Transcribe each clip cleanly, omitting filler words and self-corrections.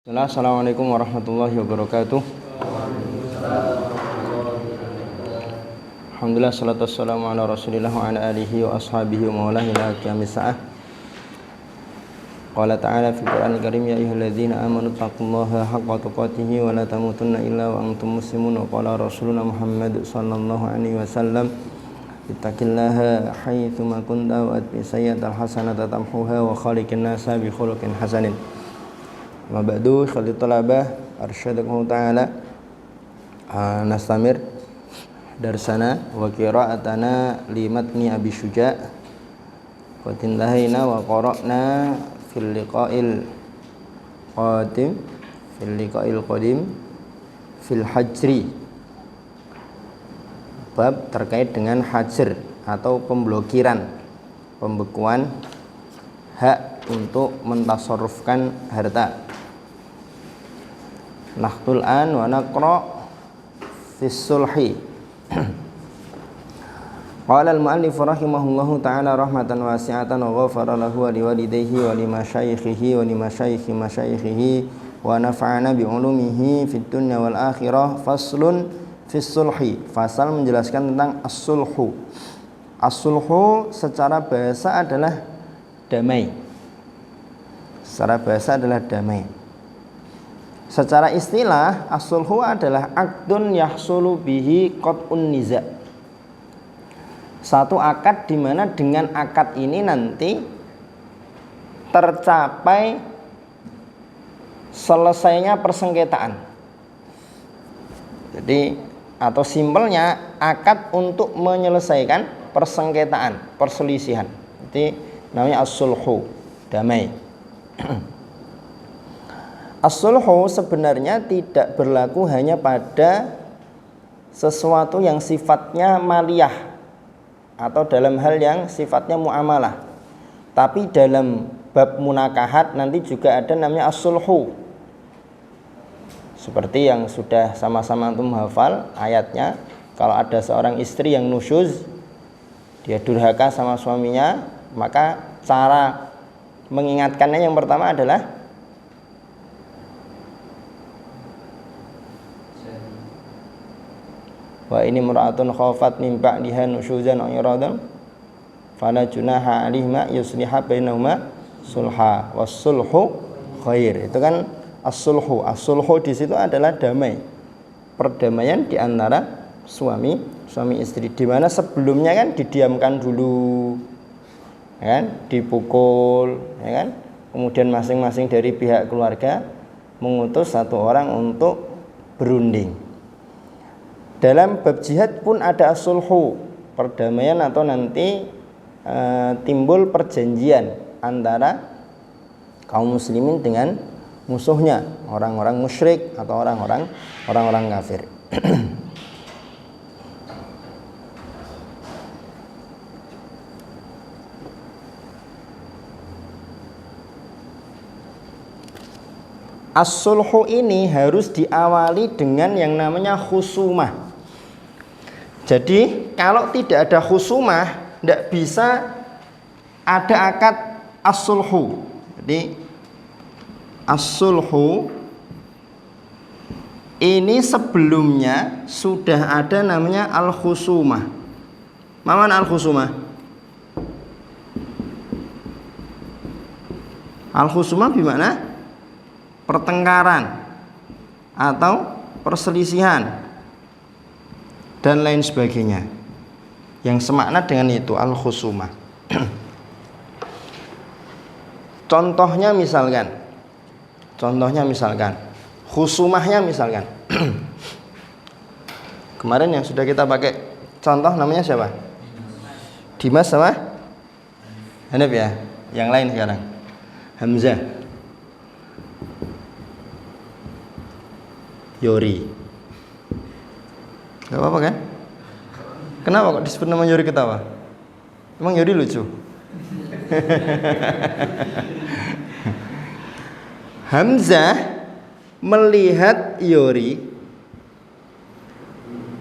Assalamualaikum warahmatullahi wabarakatuh. Alhamdulillah, salatu wassalamu ala rasulillah wa ala alihi wa ashabihi wa mawalahi ila qiyamis sa'ah. Qala ta'ala fil Qur'anil Karim, ya ayyuhalladzina amanu taqullaha haqqa tuqatih wa la tamutunna illa wa antum muslimun. Wa qala rasuluna Muhammad sallallahu alaihi wasallam, ittaqillaha haitsu ma kunta wa atbi sayyi'atal hasanata tamhuha wa khaliqin nasa bi khuluqin hasanin. Ma ba'du, khalil talabah arsyadakum ta'ala, nastamir darsana wa qira'atana li matni Abi Syuja' wa tintahina wa qara'na fil liqa'il qadim fil hajri, bab terkait dengan hajr atau pemblokiran, pembekuan hak untuk mentasarrufkan harta. Nahtul an wa naqra fis sulhi. Qala al-mu'allif rahimahullahu ta'ala rahmatan wasi'atan wa ghafara lahu wa liwalidayhi wa limasyayikhihi wa limasyayikhi masyayikhihi wa nafa'ana bi ulumihi fid dunya wal akhirah. Faslun fis sulhi. Fasal menjelaskan tentang as-sulhu. As-sulhu secara bahasa adalah damai. Secara bahasa adalah damai. Secara istilah, as-sulhu adalah aqdun yahsulu bihi qat'un niza'. Satu akad di mana dengan akad ini nanti tercapai selesainya persengketaan. Jadi atau simpelnya akad untuk menyelesaikan persengketaan, perselisihan. Jadi namanya as-sulhu, damai. As-sulhu sebenarnya tidak berlaku hanya pada sesuatu yang sifatnya maliyah atau dalam hal yang sifatnya muamalah. Tapi dalam bab munakahat nanti juga ada namanya as-sulhu. Seperti yang sudah sama-sama antum hafal ayatnya, kalau ada seorang istri yang nusyuz, dia durhaka sama suaminya, maka cara mengingatkannya yang pertama adalah wa ini mura'atun khafat min ba'diha nusyuzan aw iradan fala junaha 'alaihima yusliha bainahuma sulha was-sulhu khair. Itu kan as-sulhu. As-sulhu di situ adalah damai, perdamaian di antara suami istri, di mana sebelumnya kan didiamkan dulu, ya kan, dipukul, ya kan, kemudian masing-masing dari pihak keluarga mengutus satu orang untuk berunding. Dalam bab jihad pun ada as-sulhu, perdamaian atau nanti timbul perjanjian antara kaum muslimin dengan musuhnya, orang-orang musyrik atau orang-orang kafir. As-sulhu ini harus diawali dengan yang namanya khusumah. Jadi kalau tidak ada khusumah, tidak bisa ada akad as-sulhu. Jadi as-sulhu ini sebelumnya sudah ada namanya al-khusumah. Mana al-khusumah? Al-khusumah gimana? Pertengkaran atau perselisihan dan lain sebagainya yang semakna dengan itu al-khusumah. Contohnya misalkan khusumahnya misalkan kemarin yang sudah kita pakai contoh namanya siapa? Dimas sama Hanif ya. Yang lain sekarang Hamzah, Yori. Gak apa-apa kan? Kenapa kok disebut nama Yori ketawa? Emang Yori lucu? Hamzah melihat Yori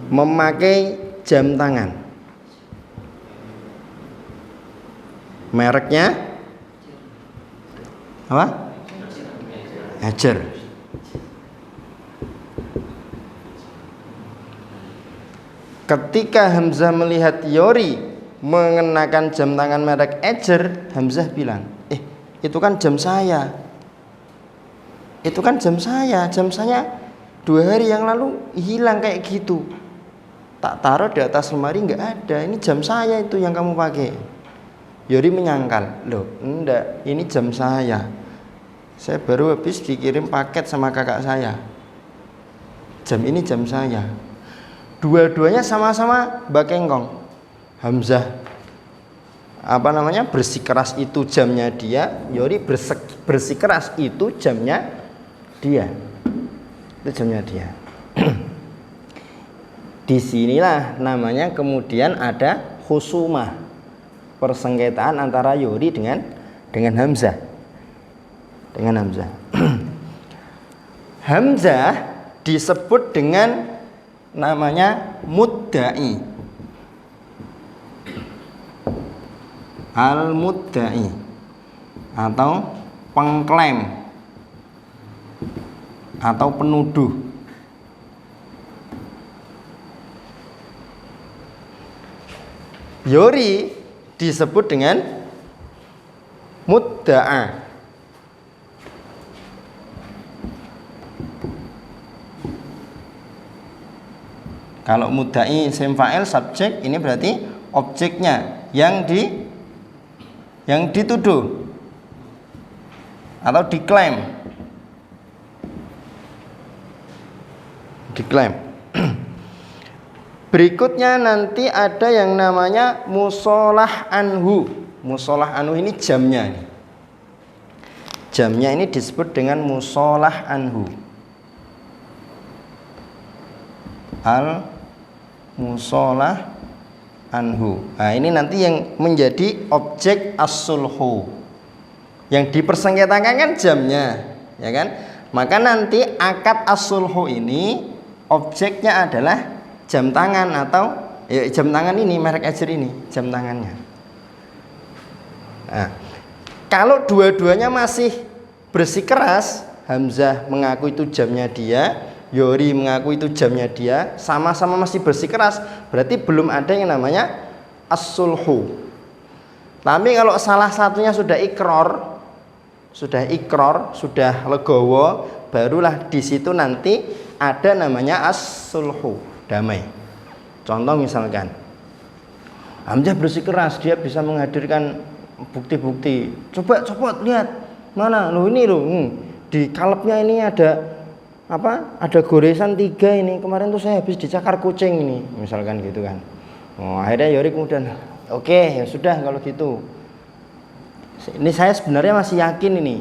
memakai jam tangan. Mereknya apa? Hajar. Ketika Hamzah melihat Yori mengenakan jam tangan merek Ejer, Hamzah bilang, itu kan jam saya. Itu kan jam saya 2 hari yang lalu hilang kayak gitu. Tak taruh di atas lemari nggak ada. Ini jam saya itu yang kamu pakai. Yori menyangkal, loh enggak, ini jam saya. Saya baru habis dikirim paket sama kakak saya. Jam ini jam saya. Dua-duanya sama-sama bakengkong. Hamzah bersikeras itu jamnya dia, Yori bersikeras itu jamnya dia. Itu jamnya dia. Disinilah namanya kemudian ada khusumah, persengketaan antara Yori dengan Hamzah. Dengan Hamzah. Hamzah disebut dengan namanya mudda'i. Al-mudda'i atau pengklaim atau penuduh. Yori disebut dengan mudda'a. Kalau mudda'i isim fa'il subjek, ini berarti objeknya yang dituduh atau diklaim. Berikutnya nanti ada yang namanya musolah anhu. Musolah anhu ini jamnya. Jamnya ini disebut dengan musolah anhu. Al musolah anhu. Nah, ini nanti yang menjadi objek as-sulhu. Yang dipersengketakan kan jamnya, ya kan? Maka nanti akad as-sulhu ini objeknya adalah jam tangan atau jam tangan ini, merek Ejer ini, jam tangannya. Nah, kalau dua-duanya masih bersikeras, Hamzah mengaku itu jamnya dia, Yori mengaku itu jamnya dia, sama-sama masih bersikeras, berarti belum ada yang namanya as-sulhu. Tapi kalau salah satunya sudah ikror, sudah legowo, barulah di situ nanti ada namanya as-sulhu, damai. Contoh misalkan Hamzah bersikeras, dia bisa menghadirkan bukti-bukti. Coba lihat, mana lo ini lo, di kalapnya ini ada ada goresan 3 ini, kemarin tuh saya habis dicakar kucing ini, misalkan gitu kan. Akhirnya Yori kemudian oke, ya sudah kalau gitu, ini saya sebenarnya masih yakin ini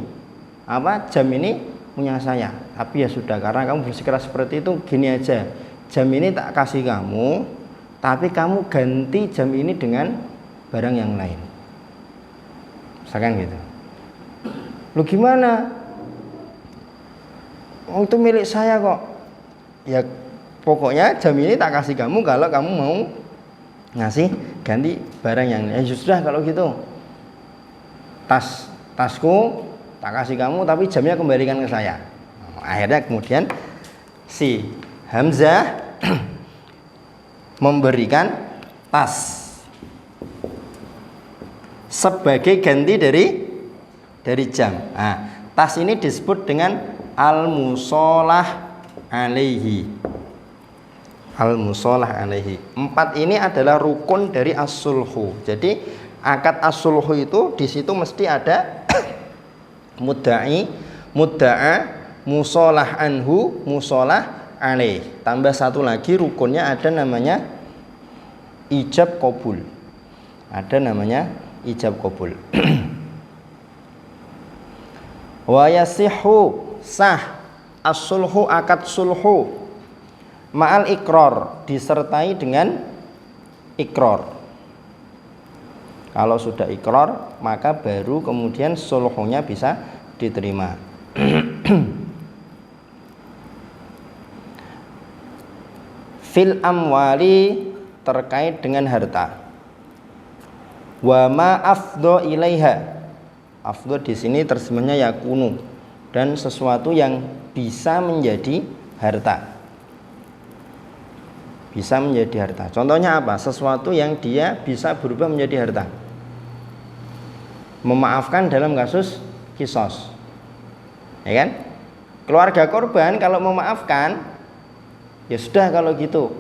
jam ini punya saya, tapi ya sudah, karena kamu bersikeras seperti itu, gini aja, jam ini tak kasih kamu, tapi kamu ganti jam ini dengan barang yang lain, misalkan gitu. Lu gimana? Itu milik saya kok. Ya pokoknya jam ini tak kasih kamu kalau kamu mau ngasih ganti barang yang lain. Ya sudah kalau gitu, tasku tak kasih kamu, tapi jamnya kembalikan ke saya. Akhirnya kemudian si Hamzah memberikan tas sebagai ganti dari jam. Nah, tas ini disebut dengan al-musolah alaihi. Al-musolah alaihi. 4 ini adalah rukun dari as-sulhu. Jadi akad as-sulhu itu di situ mesti ada mudda'i, mudda'a, musolah anhu, musolah alaih. Tambah satu lagi rukunnya ada namanya ijab qabul. Ada namanya ijab qabul. Wa yasihu, sah as-sulhu, akad sulhu ma'al ikror, disertai dengan ikror. Kalau sudah ikror, maka baru kemudian sulhunya bisa diterima. Fil amwali, terkait dengan harta. Wa ma afdho ilaiha, afdho di sini terjemahnya yakunu, dan sesuatu yang bisa menjadi harta. bisa menjadi harta. Contohnya apa? Sesuatu yang dia bisa berubah menjadi harta. Memaafkan dalam kasus kisos, ya kan? Keluarga korban kalau memaafkan, ya sudah kalau gitu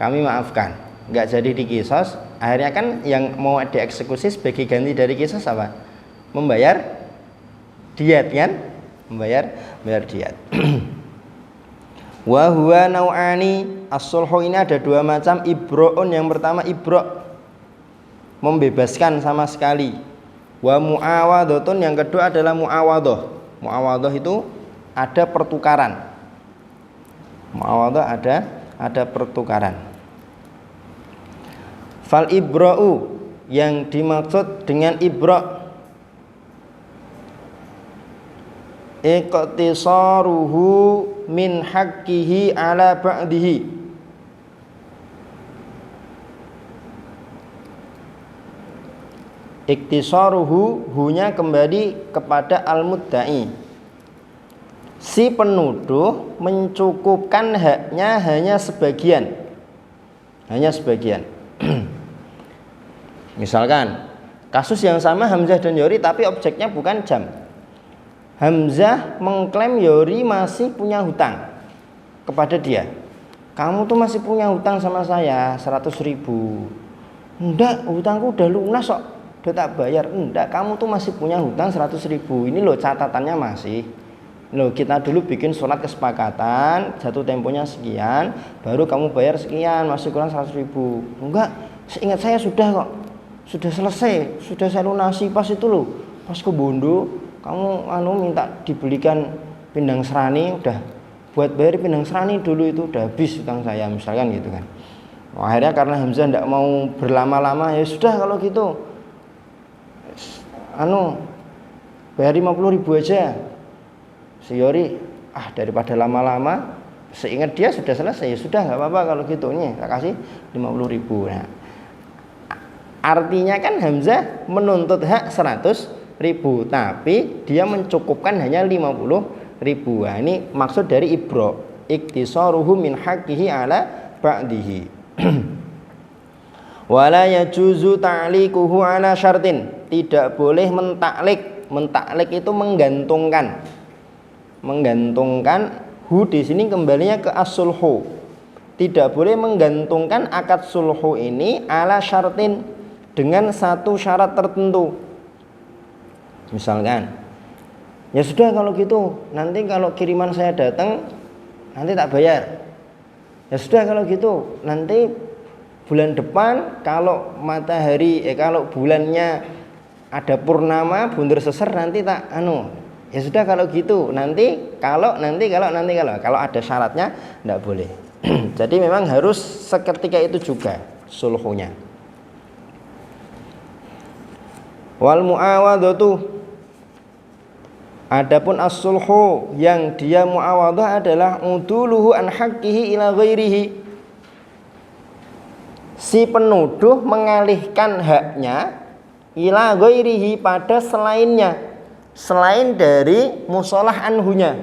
kami maafkan, nggak jadi dikisos. Akhirnya kan yang mau dieksekusi sebagai ganti dari kisos apa? Membayar diat kan? Membayar diat. Wa huwa nau'ani, as-sulhu ini ada dua macam. Ibro'un, yang pertama ibro', membebaskan sama sekali. Wa mu'awadhatun, yang kedua adalah mu'awadhah. Mu'awadhah itu ada pertukaran. Mu'awadhah ada pertukaran. Fal ibra'u, yang dimaksud dengan ibra' iqtisaruhu min haqqihi ala ba'dihi, iktisaruhu, hunya kembali kepada al-mudda'i. Si penuduh mencukupkan haknya hanya sebagian. Misalkan kasus yang sama Hamzah dan Yori, tapi objeknya bukan jam. Hamzah mengklaim Yori masih punya hutang kepada dia. Kamu tuh masih punya hutang sama saya 100.000. Enggak, hutangku udah lunas kok, udah tak bayar. Enggak, kamu tuh masih punya hutang 100.000. Ini loh catatannya masih. Loh, kita dulu bikin surat kesepakatan, jatuh temponya sekian, baru kamu bayar sekian, masih kurang 100.000. Enggak, seingat saya sudah kok, sudah selesai, sudah saya lunasi pas itu loh, pas ke Bondo, kamu minta dibelikan pindang serani, udah buat bayar pindang serani dulu, itu udah habis hutang saya, misalkan gitu kan. Akhirnya karena Hamzah tidak mau berlama-lama, ya sudah kalau gitu bayar 50.000 aja. Si Yori, daripada lama-lama, seingat dia sudah selesai, ya sudah nggak apa-apa kalau gitu, nih tak kasih 50.000. Nah, artinya kan Hamzah menuntut hak 100.000, tapi dia mencukupkan hanya 50.000. Nah, ini maksud dari ibro, iktisaruhu min haqqihi ala ba'dihi. Wala yajuzu ta'liquhu ala syartin, tidak boleh mentaklik. Mentaklik itu menggantungkan hu di sini kembalinya ke as-sulhu. Tidak boleh menggantungkan akad sulhu ini ala syartin, dengan satu syarat tertentu. Misalkan, ya sudah kalau gitu, nanti kalau kiriman saya datang nanti tak bayar. Ya sudah kalau gitu, nanti bulan depan kalau kalau bulannya ada purnama bundur seser nanti tak ya sudah kalau gitu, nanti kalau ada syaratnya tidak boleh. Jadi memang harus seketika itu juga sulhunya. Wal muawadatu, adapun as-sulhu yang dia muawadah adalah uduluhu an haqqihi ila ghairihi, si penuduh mengalihkan haknya ila ghairihi, pada selainnya, selain dari musalah anhunya.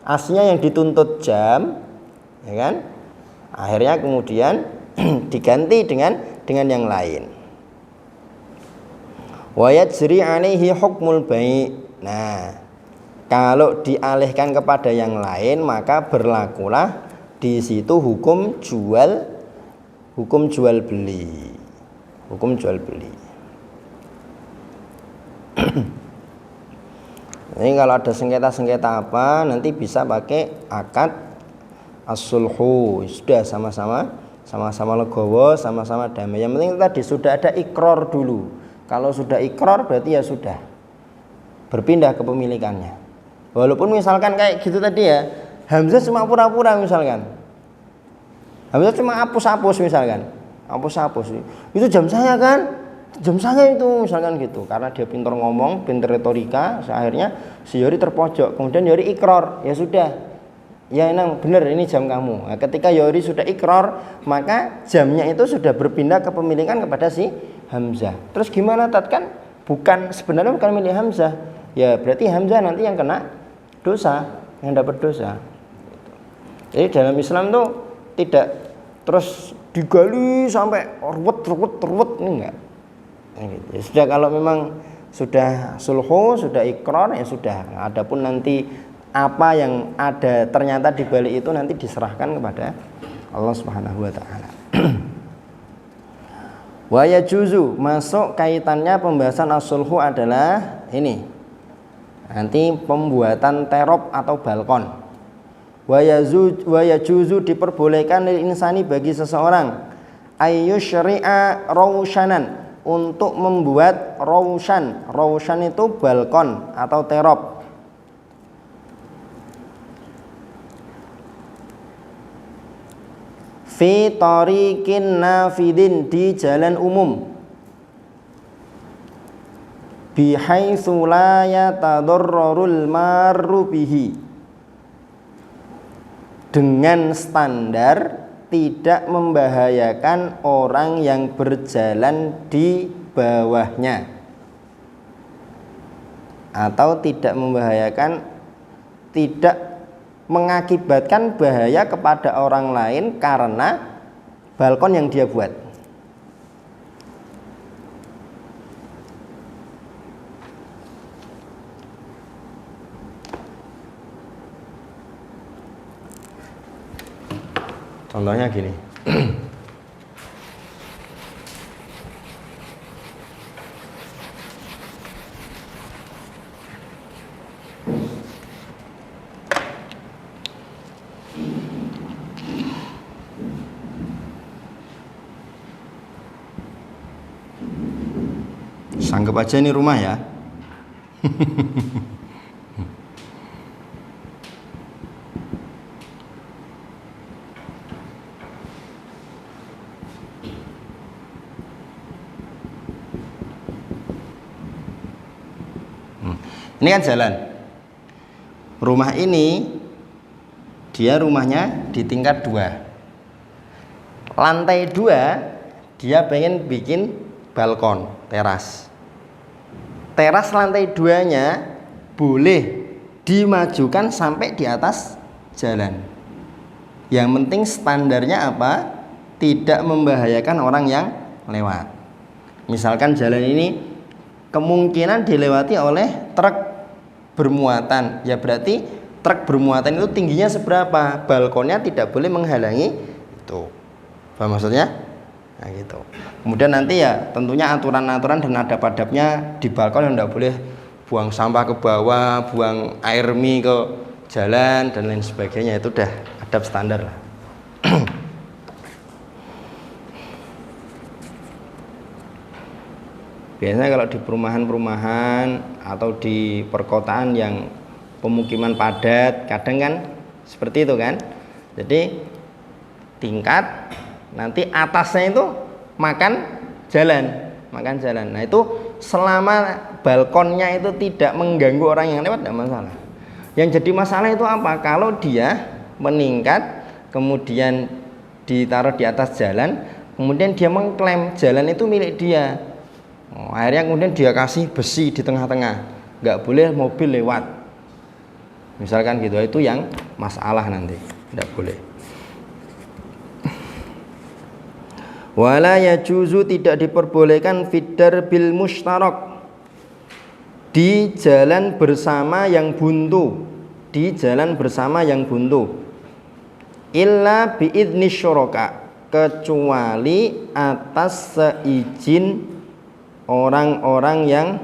Aslinya yang dituntut jam, ya kan? Akhirnya kemudian diganti dengan yang lain. Wa yajri alaihi hukmul bai'. Nah, kalau dialihkan kepada yang lain, maka berlakulah di situ hukum jual beli. Ini kalau ada sengketa apa, nanti bisa pakai akad as-sulhu. Sudah sama-sama legowo, sama-sama damai. Yang penting tadi sudah ada ikrar dulu. Kalau sudah ikrar berarti ya sudah berpindah kepemilikannya. Walaupun misalkan kayak gitu tadi ya, Hamzah cuma pura-pura misalkan. Hamzah cuma hapus-hapus misalkan. Hapus-hapus. Itu jam saya kan? Jam saya itu misalkan gitu. Karena dia pintar ngomong, pintar retorika, akhirnya si Yori terpojok. Kemudian Yori ikrar, ya sudah. Ya emang benar ini jam kamu. Nah, ketika Yori sudah ikrar, maka jamnya itu sudah berpindah kepemilikan kepada si Hamzah. Terus gimana kan? Sebenarnya bukan milik Hamzah. Ya berarti Hamzah nanti yang kena dosa, yang dapat dosa. Jadi dalam Islam tuh tidak terus digali sampai ruwet ini enggak. Gitu. Ya sudah, kalau memang sudah sulhu, sudah ikrar, ya sudah. Adapun nanti apa yang ada ternyata di balik itu nanti diserahkan kepada Allah Subhanahu wa taala. Wa yajuzu, masuk kaitannya pembahasan as-sulhu adalah ini. Nanti pembuatan terop atau balkon. Wa yajuzu, diperbolehkan lil insani, bagi seseorang, ayyusyri'a rawshanan, untuk membuat rawshan. Rawshan itu balkon atau terop. Fi tariqin nafidin, di jalan umum, bihaitsu la yatadarrarul marru bihi, dengan standar tidak membahayakan orang yang berjalan di bawahnya, atau tidak membahayakan, tidak mengakibatkan bahaya kepada orang lain karena balkon yang dia buat. Contohnya gini. Anggap aja ini rumah ya. Ini kan jalan. Rumah ini dia rumahnya di tingkat 2. Lantai 2 dia pengen bikin balkon, teras. Teras lantai 2-nya boleh dimajukan sampai di atas jalan. Yang penting standarnya apa? Tidak membahayakan orang yang lewat. Misalkan jalan ini kemungkinan dilewati oleh truk bermuatan, ya berarti truk bermuatan itu tingginya seberapa? Balkonnya tidak boleh menghalangi itu. Paham maksudnya? Nah gitu. Kemudian nanti ya tentunya aturan-aturan dan adab-adabnya di balkon yang tidak boleh buang sampah ke bawah, buang air mie ke jalan dan lain sebagainya, itu udah adab standar lah. Biasanya kalau di perumahan-perumahan atau di perkotaan yang pemukiman padat, kadang kan seperti itu kan. Jadi tingkat, nanti atasnya itu makan jalan. Nah itu selama balkonnya itu tidak mengganggu orang yang lewat, tidak masalah. Yang jadi masalah itu apa? Kalau dia meningkat, kemudian ditaruh di atas jalan, kemudian dia mengklaim jalan itu milik dia. Akhirnya kemudian dia kasih besi di tengah-tengah, nggak boleh mobil lewat, misalkan gitu. Itu yang masalah, nanti tidak boleh. Wala yajuzu, tidak diperbolehkan fiddar bil mushtarak, di jalan bersama yang buntu, illa biidni syuraka, kecuali atas seizin orang-orang yang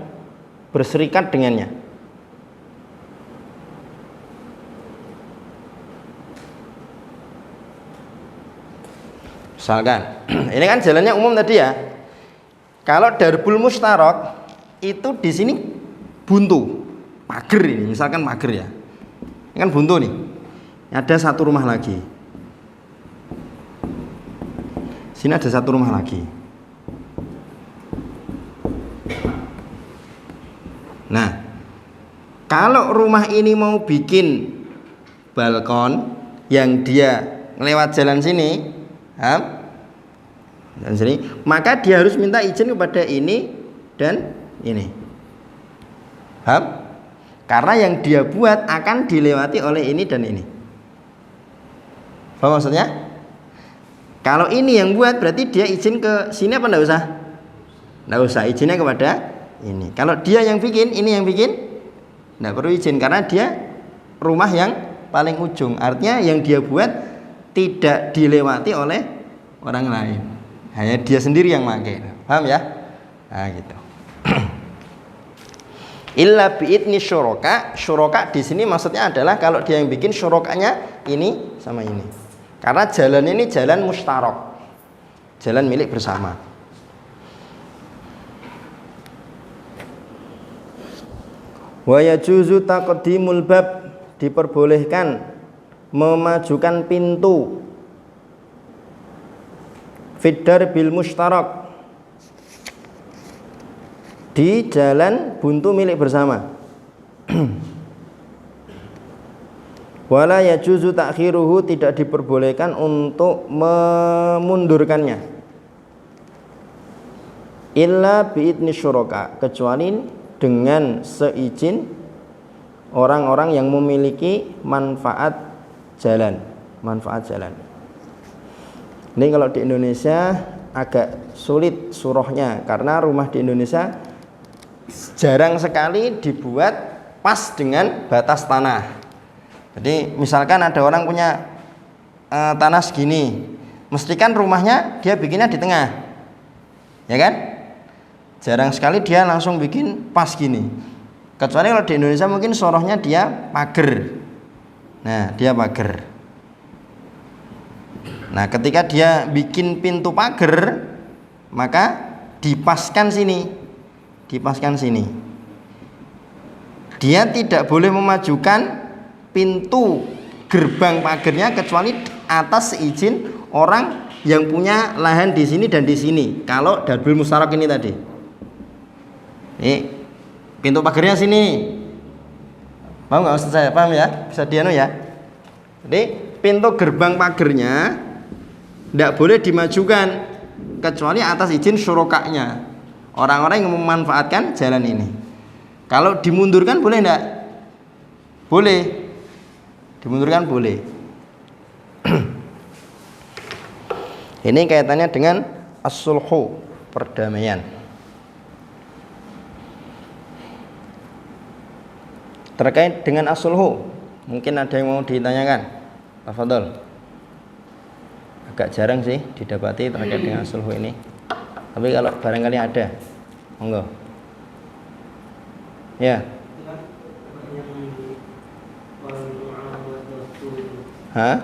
berserikat dengannya. Misalkan ini kan jalannya umum tadi ya. Kalau darbul mustarak itu di sini buntu, pagar ini, misalkan pagar ya. Ini kan buntu nih. Ada satu rumah lagi. Sini ada satu rumah lagi. Nah, kalau rumah ini mau bikin balkon yang dia lewat jalan sini, dan sini, maka dia harus minta izin kepada ini dan ini. Karena yang dia buat akan dilewati oleh ini dan ini. Paham maksudnya? Kalau ini yang buat berarti dia izin ke sini apa enggak usah? Enggak usah, izinnya kepada ini. Kalau dia yang bikin, ini yang bikin, enggak perlu izin karena dia rumah yang paling ujung. Artinya yang dia buat tidak dilewati oleh orang lain. Hanya dia sendiri yang pakai. Paham ya? Nah, gitu. Illa bi'idni syuraka. Syuraka di sini maksudnya adalah kalau dia yang bikin syurakanya ini sama ini. Karena jalan ini jalan mustarok, jalan milik bersama. Wa yajuzu taqdimul bab, diperbolehkan memajukan pintu fiddar bil mustarok, di jalan buntu milik bersama. Wala yajuzu ta'khiruhu, tidak diperbolehkan untuk memundurkannya. Illa bi'idni syuraka, kecuali dengan seizin orang-orang yang memiliki manfaat jalan. Ini kalau di Indonesia agak sulit surahnya karena rumah di Indonesia jarang sekali dibuat pas dengan batas tanah. Jadi misalkan ada orang punya tanah segini, mestikan rumahnya dia bikinnya di tengah, ya kan? Jarang sekali dia langsung bikin pas gini. Kecuali kalau di Indonesia mungkin sorohnya dia pagar. Nah, dia pagar. Nah, ketika dia bikin pintu pagar, maka dipaskan sini. Dia tidak boleh memajukan pintu gerbang pagarnya kecuali atas izin orang yang punya lahan di sini dan di sini. Kalau darbil musyarak ini tadi, pintu pagarnya sini, paham nggak maksud saya? Paham ya? Bisa dianu ya. Jadi pintu gerbang pagarnya tidak boleh dimajukan kecuali atas izin syurokanya, orang-orang yang memanfaatkan jalan ini. Kalau dimundurkan boleh enggak? Boleh. Dimundurkan boleh. Ini kaitannya dengan as-sulhu, perdamaian. Terkait dengan as-sulhu, mungkin ada yang mau ditanyakan. Tafadhol. Agak jarang sih didapati terkait dengan as-sulhu ini. Tapi kalau barangkali ada, monggo. Ya. Hah?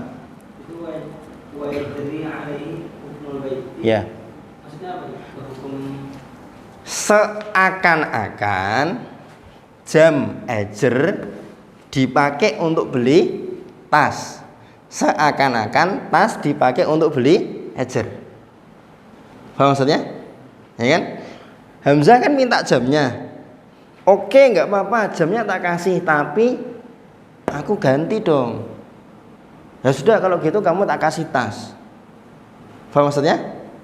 Ya. Seakan-akan jam ejer dipakai untuk beli tas. Seakan-akan tas dipakai untuk beli ejer. Paham maksudnya? Ya kan? Hamzah kan minta jamnya. Oke, nggak apa-apa, jamnya tak kasih, tapi aku ganti dong. Ya sudah, kalau gitu kamu tak kasih tas. Paham maksudnya?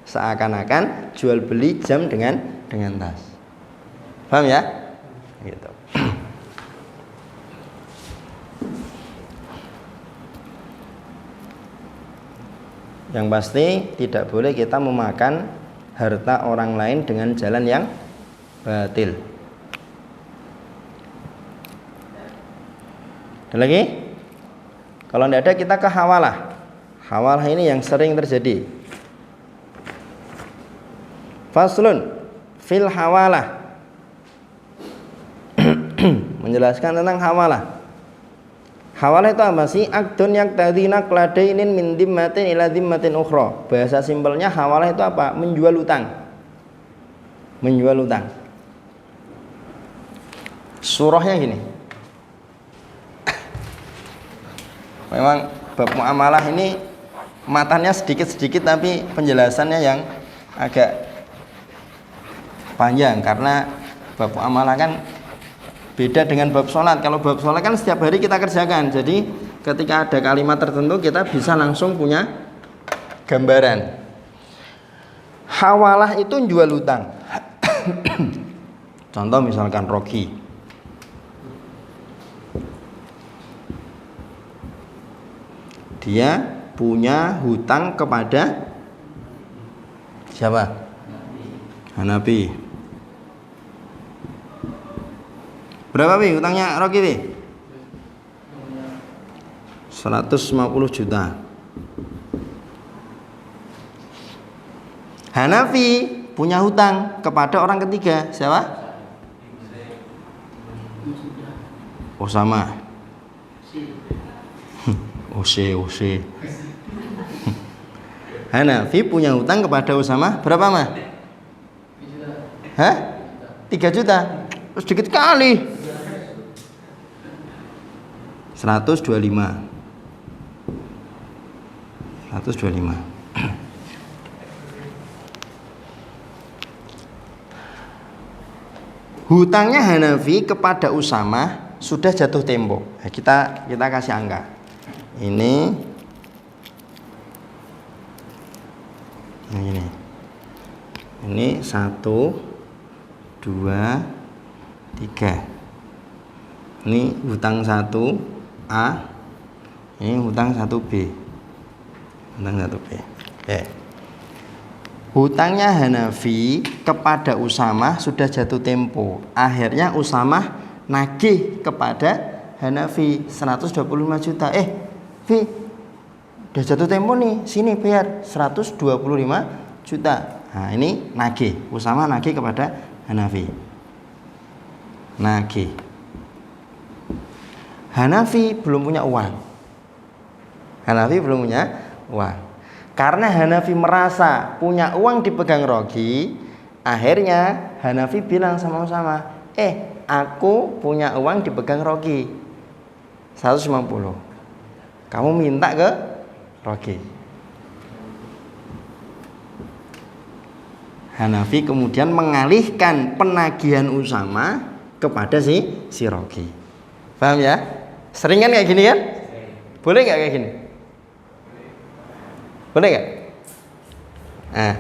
Seakan-akan jual beli jam dengan tas. Paham ya? Gitu. Yang pasti tidak boleh kita memakan harta orang lain dengan jalan yang batil. Ada lagi? Kalau tidak ada, kita ke hawalah. Hawalah ini yang sering terjadi. Faslun fil hawalah. Menjelaskan tentang hawalah. Hawalah itu apa sih? Akdun yaqtadhi naqladainin min dhimmatin ila dhimmatin ukhra. Bahasa simpelnya hawalah itu apa? Menjual utang. Menjual utang. Surahnya gini. Memang bab muamalah ini matanya sedikit-sedikit tapi penjelasannya yang agak panjang karena bab muamalah kan beda dengan bab sholat. Kalau bab sholat kan setiap hari kita kerjakan, jadi ketika ada kalimat tertentu kita bisa langsung punya gambaran. Hawalah itu jual utang. Contoh misalkan Rocky, dia punya hutang kepada Siapa? Hanafi. Berapa Pi hutangnya Rocky Pi? 150 juta. Hanafi punya hutang kepada orang ketiga. Siapa? Osama. Ose. Hanafi punya hutang kepada Osama berapa mah? Hah? 3 juta. Sedikit kali. 125. Hutangnya Hanafi kepada Usama sudah jatuh tempo. Nah, kita kasih angka. Ini 1, 2, 3. Ini hutang 1A, ini hutang 1B. Hutangnya Hanafi kepada Usama sudah jatuh tempo. Akhirnya Usama nagih kepada Hanafi 125 juta. Fi, udah jatuh tempo nih, sini bayar 125 juta. Nah, ini nagih. Usama nagih kepada Hanafi. Hanafi belum punya uang. Karena Hanafi merasa punya uang dipegang Rocky, akhirnya Hanafi bilang sama Usama, aku punya uang dipegang Rocky 150. Kamu minta ke Rocky. Hanafi kemudian mengalihkan penagihan Usama kepada si Rocky. Paham ya? Sering kan kayak gini kan? Boleh nggak kayak gini? Boleh nggak? Nah.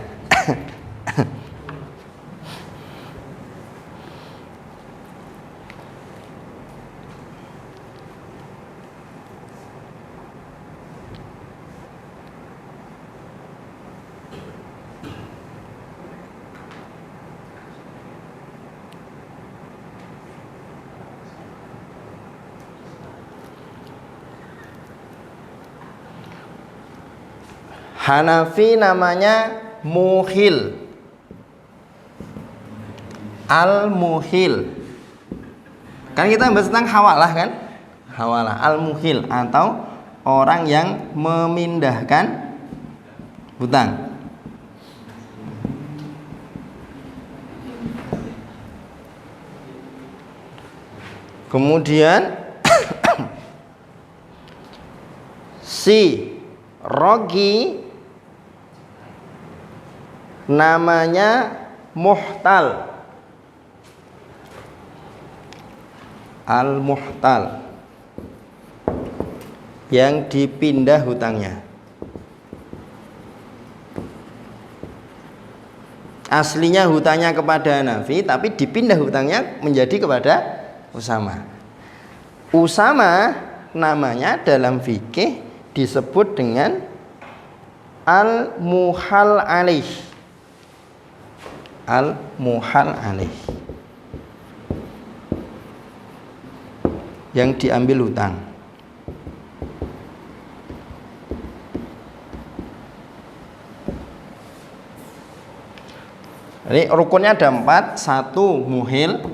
Hanafi namanya muhil, al-muhil. Kan kita bahas tentang hawalah kan? Hawalah, al-muhil atau orang yang memindahkan hutang. Kemudian si Rocky namanya muhtal, al-muhtal, yang dipindah hutangnya. Aslinya hutangnya kepada Hanafi, tapi dipindah hutangnya menjadi kepada Usama. Usama namanya dalam fikih disebut dengan al-muhal alaih. Al-muhal alaih, yang diambil hutang. Jadi rukunnya ada 4. 1 muhil,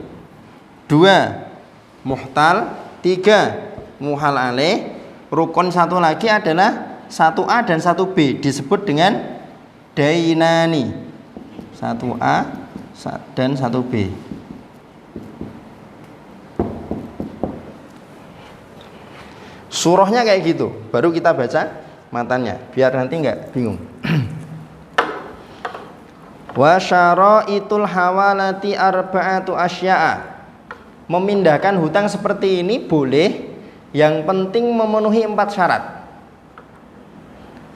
2 muhtal, 3 muhal alaih. Rukun satu lagi adalah 1A dan 1B, disebut dengan dainani. 1A dan 1B. Surahnya kayak gitu, baru kita baca matannya biar nanti nggak bingung. Wa syaraitul hawalati arba'atu asya'a. Memindahkan hutang seperti ini boleh, yang penting memenuhi 4 syarat.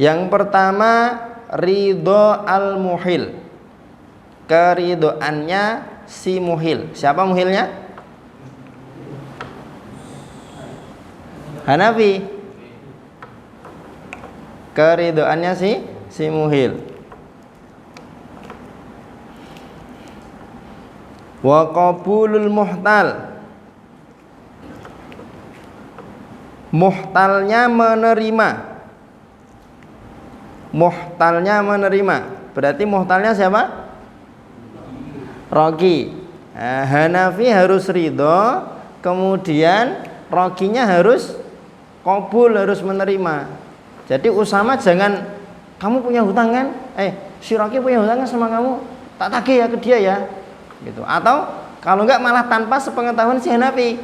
Yang pertama, ridho al-muhil, keridoannya si muhil. Siapa muhilnya? Hanafi. Keridoannya si muhil. Wa qabulul muhtal, muhtalnya menerima. Muhtalnya menerima. Berarti muhtalnya siapa? Roki. Nah, Hanafi harus ridho, kemudian rokinya harus qabul, harus menerima. Jadi Usama jangan, kamu punya hutang kan? Si Roki punya hutang kan sama kamu, tak tagih ya ke dia ya. Gitu. Atau kalau enggak malah tanpa sepengetahuan si Hanafi.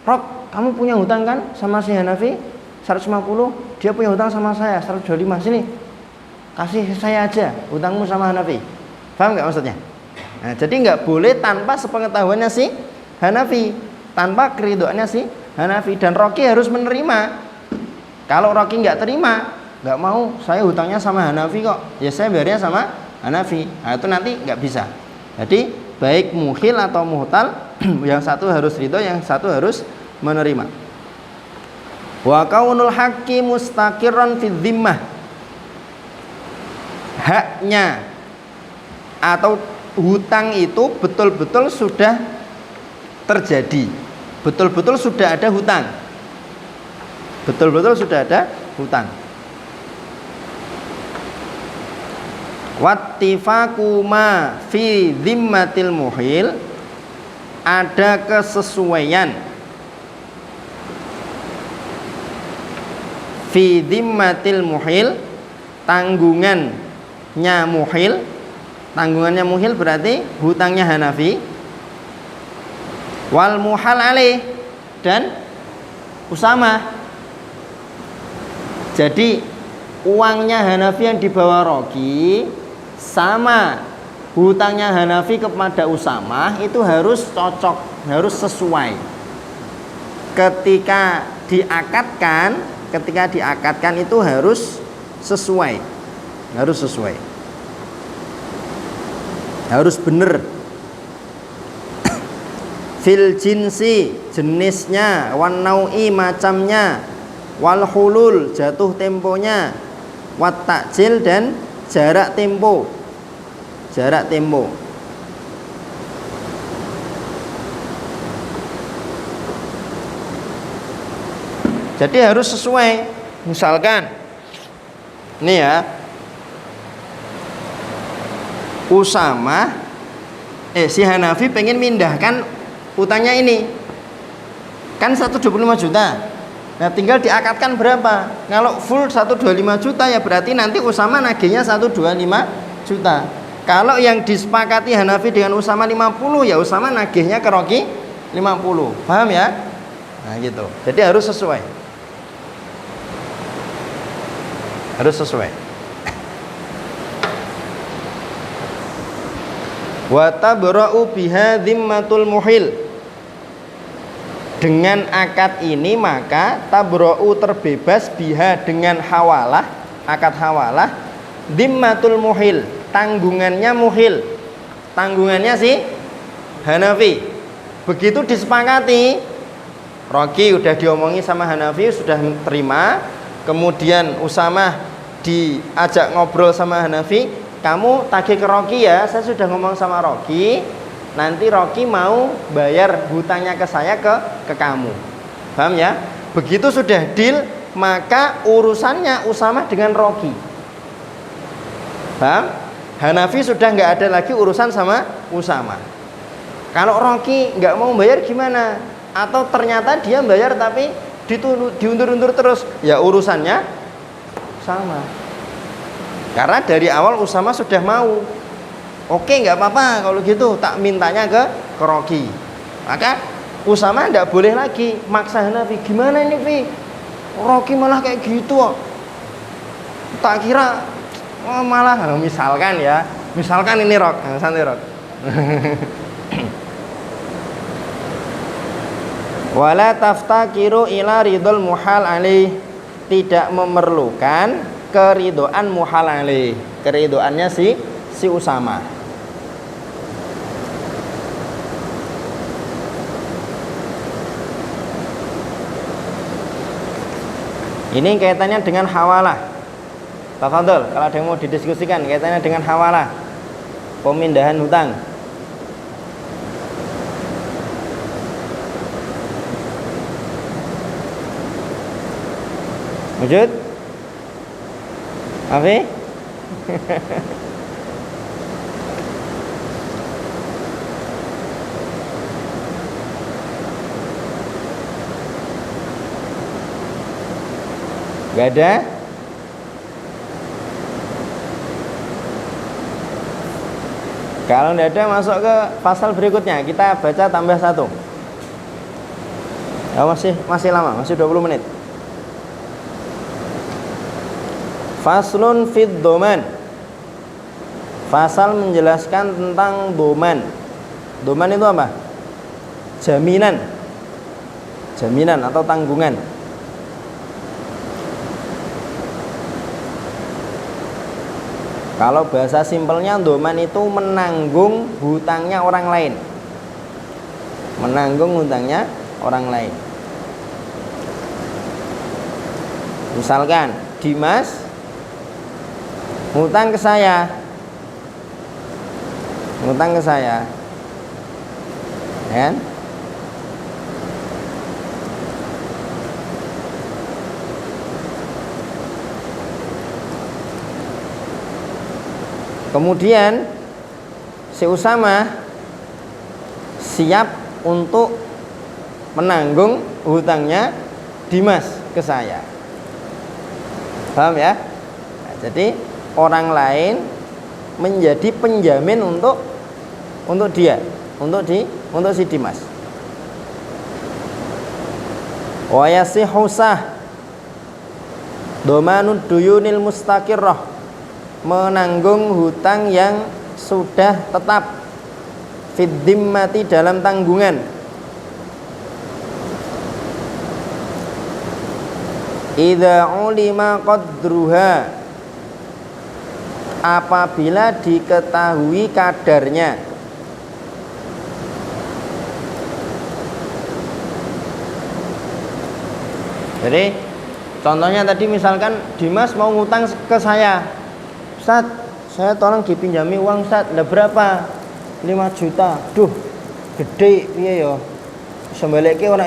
Rok, kamu punya hutang kan sama si Hanafi 150, dia punya hutang sama saya 125, sini kasih saya aja hutangmu sama Hanafi. Paham nggak maksudnya? Nah, jadi nggak boleh tanpa sepengetahuannya si Hanafi, tanpa keridoannya si Hanafi. Dan Roki harus menerima. Kalau Roki nggak terima, nggak mau, saya hutangnya sama Hanafi kok, ya saya bayarnya sama Hanafi. Nah, itu nanti nggak bisa. Jadi baik muhil atau muhtal, yang satu harus ridho, yang satu harus menerima. Wa kaunul haqqi mustaqirran fi dhimmah, haknya atau hutang itu betul-betul sudah terjadi, betul-betul sudah ada hutang, betul-betul sudah ada hutang. Wattifaku ma fi dhimmatil muhil, ada kesesuaian fi dhimmatil muhil, tanggungannya muhil. Tanggungannya muhil berarti hutangnya Hanafi, wal muhal alaih, dan Usama. Jadi uangnya Hanafi yang dibawa Roki sama hutangnya Hanafi kepada Usama itu harus cocok, harus sesuai. Ketika diakatkan itu harus sesuai, harus benar. Fil jinsi, jenisnya, wan nau'i, macamnya, wal hulul, jatuh temponya, wat takjil, dan jarak tempo. Jadi harus sesuai. Misalkan ini ya, Usama si Hanafi pengen mindahkan utangnya ini kan 125 juta. Nah, tinggal diakatkan berapa. Kalau full 125 juta ya berarti nanti Usama nagihnya 125 juta. Kalau yang disepakati Hanafi dengan Usama 50, ya Usama nagihnya ke Roki 50. Paham ya? Nah, gitu. Jadi harus sesuai. Wa tabra'u biha dhimmatul muhil, dengan akad ini maka tabra'u terbebas biha dengan hawalah, akad hawalah, dhimmatul muhil, tanggungannya muhil, tanggungannya si Hanafi. Begitu disepakati, Roki udah diomongi sama Hanafi, sudah terima. Kemudian Usama diajak ngobrol sama Hanafi, kamu tagih ke Roki ya, saya sudah ngomong sama Roki, nanti Roki mau bayar hutangnya ke saya ke kamu. Paham ya? Begitu sudah deal, maka urusannya Usama dengan Roki. Paham? Hanafi sudah nggak ada lagi urusan sama Usama. Kalau Roki nggak mau bayar gimana? Atau ternyata dia bayar tapi diundur-undur terus, ya urusannya sama. Karena dari awal Usama sudah mau, oke nggak apa-apa kalau gitu, tak mintanya ke Roki. Maka Usama tidak boleh lagi maksa Hanafi, gimana ini Fi, Roki malah kayak gitu kok, tak kira malah misalkan ini Rok, santai Rok. Wala taftakiru ila ridul muhal alaih, tidak memerlukan keridoan muhal alaih, keridoannya si Usama. Ini kaitannya dengan hawalah. Tafadhol, kalau ada yang mau didiskusikan kaitannya dengan hawalah, pemindahan hutang. Wujud? Apa? Gak ada? Kalau tidak ada, masuk ke pasal berikutnya. Kita baca tambah 1. Ya, masih lama, masih 20 menit. Faslun fid doman. Fasal menjelaskan tentang doman. Doman itu apa? Jaminan. Jaminan atau tanggungan. Kalau bahasa simpelnya, doman itu menanggung hutangnya orang lain. Menanggung hutangnya orang lain. Misalkan Dimas ngutang ke saya. Ngutang ke saya. Kan? Kemudian si Usama siap untuk menanggung hutangnya Dimas ke saya. Paham ya? Nah, jadi orang lain menjadi penjamin untuk dia, untuk si Dimas. Wa yasihu sah domanud duyunil mustaqirrah, menanggung hutang yang sudah tetap fid dhimmati, dalam tanggungan. Idza ulima qadruha, apabila diketahui kadarnya. Jadi contohnya tadi, misalkan Dimas mau ngutang ke saya, Ustaz, saya tolong dipinjami uang Ustaz. Lah berapa? 5 juta. Duh, gede piye yo? Sembaleke ora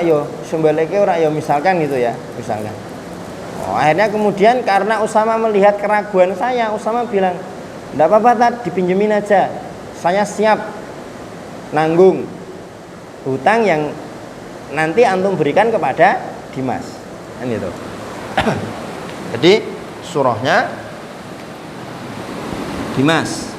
yo, misalkan gitu ya, misalkan. Oh, akhirnya kemudian karena Usama melihat keraguan saya, Usama bilang, "Enggak apa-apa, Tad, dipinjemin aja. Saya siap nanggung hutang yang nanti antum berikan kepada Dimas." Kan gitu. Jadi surahnya Dimas.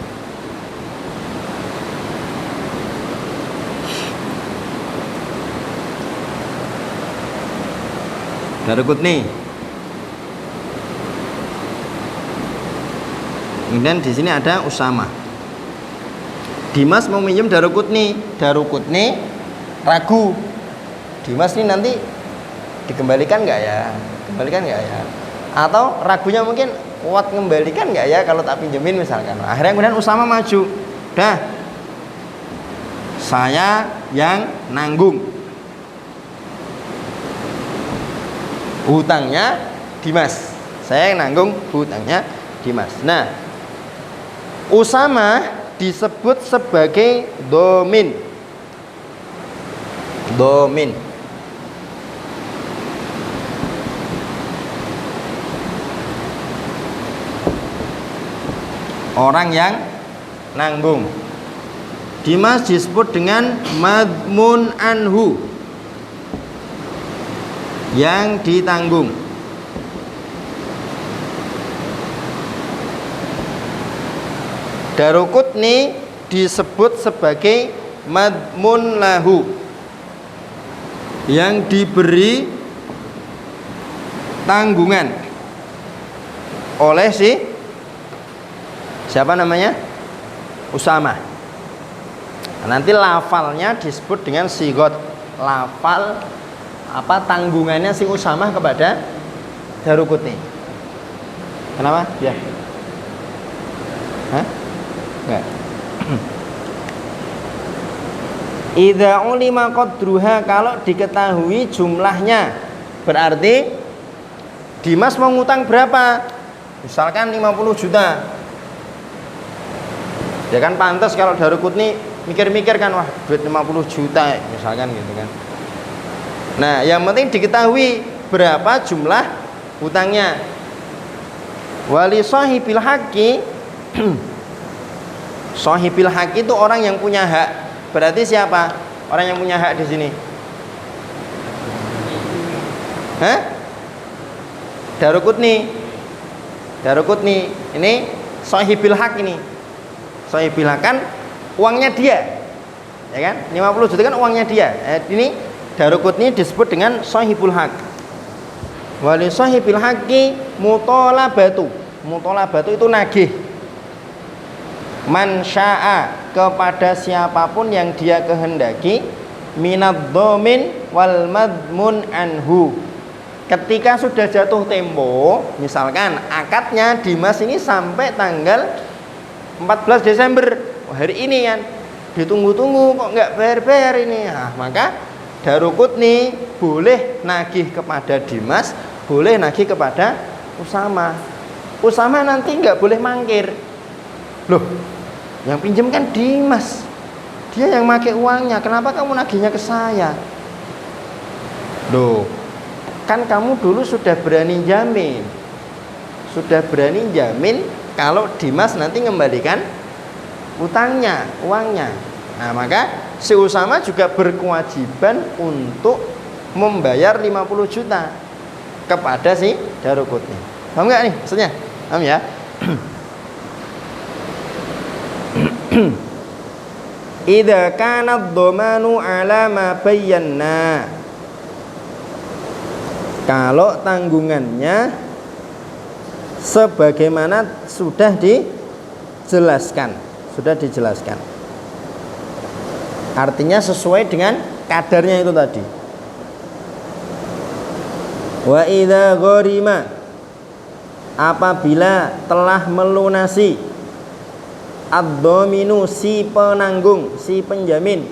Daruqutni. Kemudian di sini ada Usama. Dimas mau minjem Daruqutni. Daruqutni ragu. Dimas ini nanti dikembalikan nggak ya? Kembalikan nggak ya? Atau ragunya mungkin, kuat ngembalikan nggak ya kalau tak pinjemin misalkan. Akhirnya kemudian Usama maju. Dah, saya yang nanggung hutangnya Dimas. Saya yang nanggung hutangnya Dimas. Nah, Usama disebut sebagai domin. Domin. Orang yang nanggung. Dimas disebut dengan madmun anhu, yang ditanggung. Daruqutni disebut sebagai madmun lahu, yang diberi tanggungan oleh siapa namanya? Usama. Nanti lafalnya disebut dengan sigot. Lafal apa tanggungannya si Usama kepada Daruqutni. Kenapa? Ya. Hah? Enggak. Idza ulima qadruha, kalau diketahui jumlahnya, berarti Dimas mau ngutang berapa? Misalkan 50 juta. Ya kan pantas kalau Daruqutni mikir-mikir kan, wah duit 50 juta misalkan gitu kan. Nah, yang penting diketahui berapa jumlah hutangnya. Wali sahibil haqqi sahibil haqqi itu orang yang punya hak. Berarti siapa? Orang yang punya hak di sini. Hah? Daruqutni. Daruqutni. Ini sahibil haq ini. Sahibil haq kan uangnya dia. Ya kan? 50 juta kan uangnya dia. Ini Daruqutni disebut dengan sahibul haq. Wali sahibil haqqi mutalabatu. Mutalabatu itu nagih. Man syaa, kepada siapapun yang dia kehendaki, minad dhamin wal madmun anhu. Ketika sudah jatuh tempo, misalkan akadnya Dimas ini sampai tanggal 14 Desember, hari ini kan ditunggu-tunggu kok nggak bayar-bayar ini. Nah, maka Daruqutni boleh nagih kepada Dimas, boleh nagih kepada Usama. Usama nanti nggak boleh mangkir. Loh, yang pinjam kan Dimas, dia yang pakai uangnya, kenapa kamu nagihnya ke saya? Loh, kan kamu dulu sudah berani jamin, kalau Dimas nanti mengembalikan utangnya, uangnya. Nah, maka si Usama juga berkewajiban untuk membayar 50 juta kepada si Daruqutni. Paham nggak nih maksudnya? Paham ya? Idza kana ad-dhamanu ala ma bayyana. Kalau tanggungannya sebagaimana sudah dijelaskan. Artinya sesuai dengan kadarnya itu tadi. Wa idza gharima, apabila telah melunasi ad-dhaminu, si penanggung, si penjamin.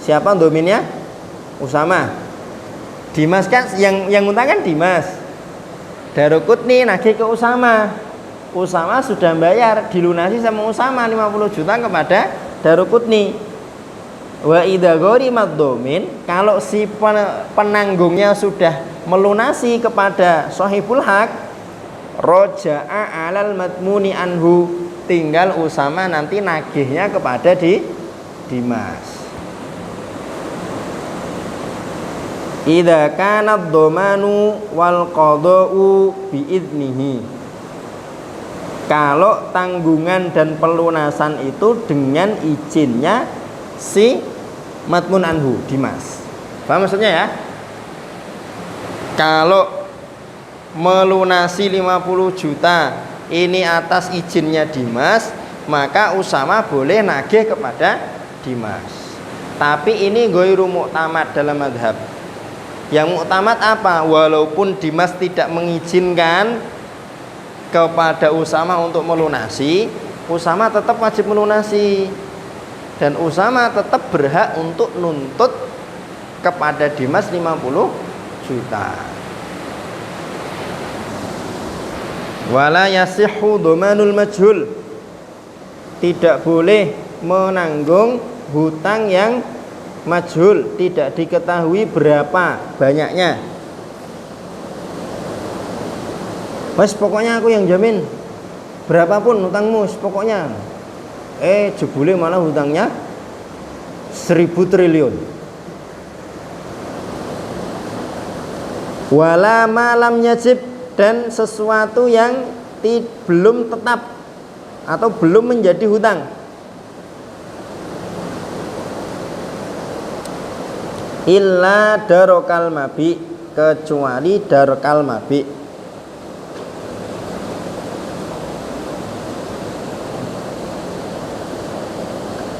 Siapa dominnya? Usama. Dimas kan yang utang kan Dimas. Daruqutni nagih ke Usama. Usama sudah bayar, dilunasi sama Usama 50 juta kepada Daruqutni. Wa idza gharima ad-dhamin, kalau si penanggungnya sudah melunasi kepada sahibul haq, roja'a 'alal madmuni anhu, tinggal Usama nanti nagihnya kepada Dimas. Idza kana ad-dhamanu wal qada'u biiznihi, kalau tanggungan dan pelunasan itu dengan izinnya si madmun anhu, Dimas. Paham maksudnya ya? Kalau melunasi 50 juta ini atas izinnya Dimas, maka Usama boleh nagih kepada Dimas. Tapi ini ghairu mu'tamad dalam madhab. Yang mu'tamad apa? Walaupun Dimas tidak mengizinkan kepada Usama untuk melunasi, Usama tetap wajib melunasi. Dan Usama tetap berhak untuk nuntut kepada Dimas 50 juta. Wala yasihhu dhamanul majhul, tidak boleh menanggung hutang yang majhul, tidak diketahui berapa banyaknya. Mas, pokoknya aku yang jamin, berapapun hutangmu pokoknya. Jebule malah hutangnya 1000 triliun. Wala malam yajib, dan sesuatu yang belum tetap atau belum menjadi hutang. Illa darokal mabi, kecuali darokal mabi.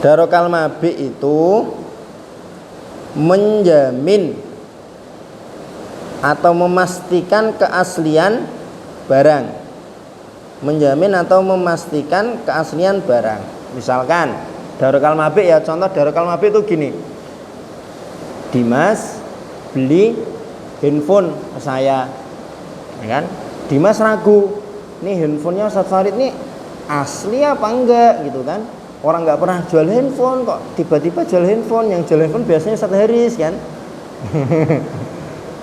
Darokal mabi itu menjamin atau memastikan keaslian barang. Menjamin atau memastikan keaslian barang. Misalkan darokal mabi ya, contoh darokal mabi itu gini. Dimas beli handphone ke saya, ya kan? Dimas ragu, nih handphonenya Ustaz Farid nih asli apa enggak gitu kan? Orang nggak pernah jual handphone kok tiba-tiba jual handphone. Yang jual handphone biasanya Ustaz Haris kan.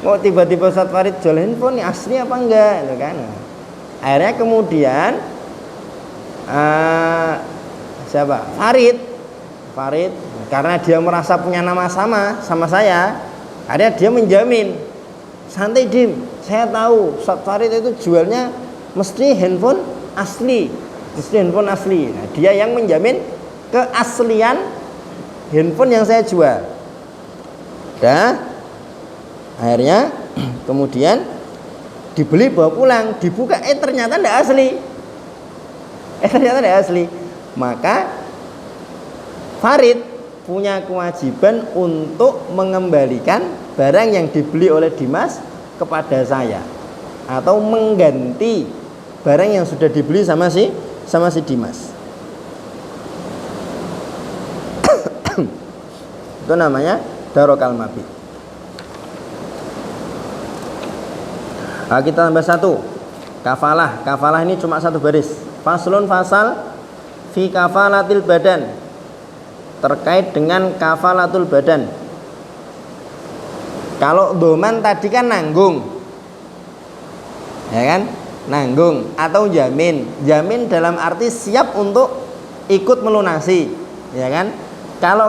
Mau tiba-tiba Ustaz Farid jual handphone ini asli apa enggak itu kan. Akhirnya kemudian siapa? Farid karena dia merasa punya nama sama saya, akhirnya dia menjamin, santai Dim, saya tahu Ustaz Farid itu jualnya mesti handphone asli. Nah, dia yang menjamin keaslian handphone yang saya jual. Dah, akhirnya kemudian dibeli bawa pulang, dibuka ternyata tidak asli. Maka Farid punya kewajiban untuk mengembalikan barang yang dibeli oleh Dimas kepada saya, atau mengganti barang yang sudah dibeli sama si Dimas. Itu namanya darokal mabit. Nah, kita tambah satu, kafalah ini cuma satu baris. Faslun fasal fi kafalatil badan, terkait dengan kafalatul badan. Kalau doman tadi kan nanggung, ya kan, nanggung atau jamin dalam arti siap untuk ikut melunasi, ya kan. Kalau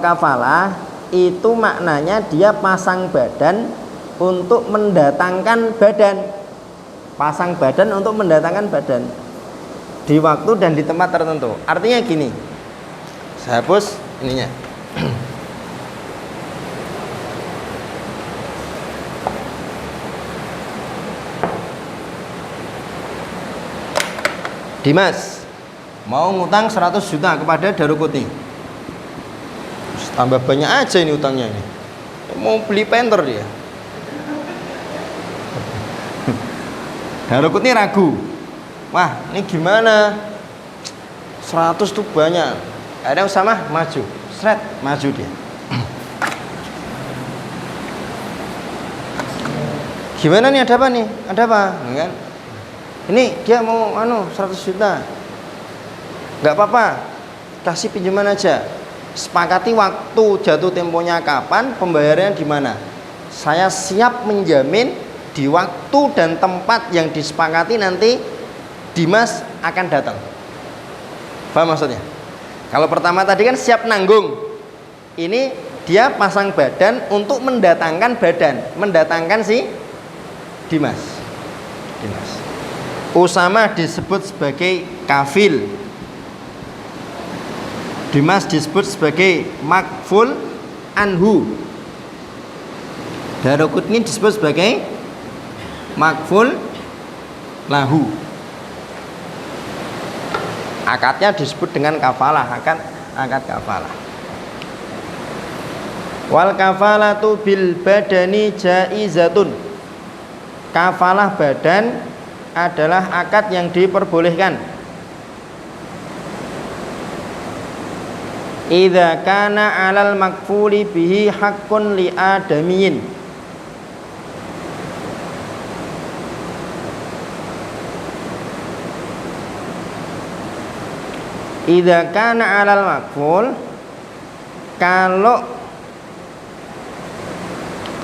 kafalah itu maknanya dia pasang badan untuk mendatangkan badan, di waktu dan di tempat tertentu. Artinya gini, saya hapus ininya. Dimas mau ngutang 100 juta kepada Daruqutni. Tambah banyak aja ini utangnya ini. Mau beli printer dia. Daruqutni ragu. Wah, ini gimana? 100 tuh banyak. Ada Usamah maju. Maju dia. Gimana nih, ada apa nih? Ada apa? Kan? Ini dia mau 100 juta. Enggak apa-apa. Kasih pinjaman aja. Sepakati waktu jatuh temponya kapan, pembayarannya di mana. Saya siap menjamin di waktu dan tempat yang disepakati nanti Dimas akan datang. Paham maksudnya? Kalau pertama tadi kan siap nanggung. Ini dia pasang badan untuk mendatangkan si Dimas. Usama disebut sebagai kafil, Dimas disebut sebagai makful anhu, Daruqutni disebut sebagai makful lahu. Akadnya disebut dengan kafalah, akad kafalah. Wal kafalatu bil badani jaizatun. Kafalah badan adalah akad yang diperbolehkan. Idza kana 'alal makfuli bihi haqqun li adamiyin. Idza kana 'alal makful, kalau